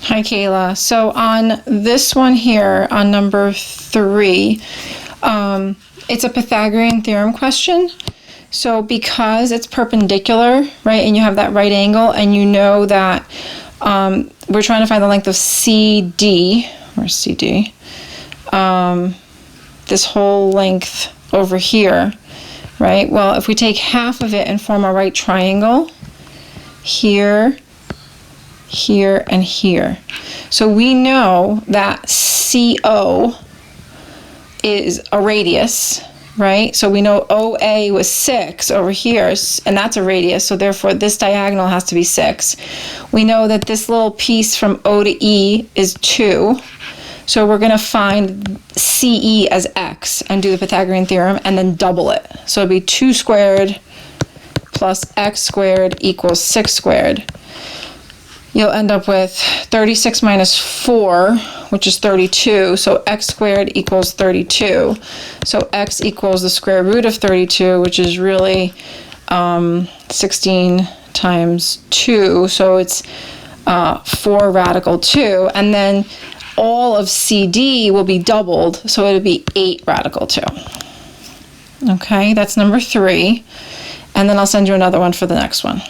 Hi, Kayla. So on this one here, on number 3, it's a Pythagorean theorem question. So because it's perpendicular, right, and you have that right angle, and you know that we're trying to find the length of CD, where's CD? This whole length over here, right? Well, if we take half of it and form a right triangle, here, here, and here. So we know that CO is a radius, right? So we know OA was 6 over here, and that's a radius, so therefore this diagonal has to be 6. We know that this little piece from O to E is 2, so we're going to find CE as x and do the Pythagorean theorem and then double it. So it'd be 2 squared plus x squared equals 6 squared. You'll end up with 36 minus 4, which is 32, so x squared equals 32. So x equals the square root of 32, which is really 16 times 2, so it's 4 radical 2, and then all of CD will be doubled, so it'll be 8 radical 2. Okay, that's number 3, and then I'll send you another one for the next one.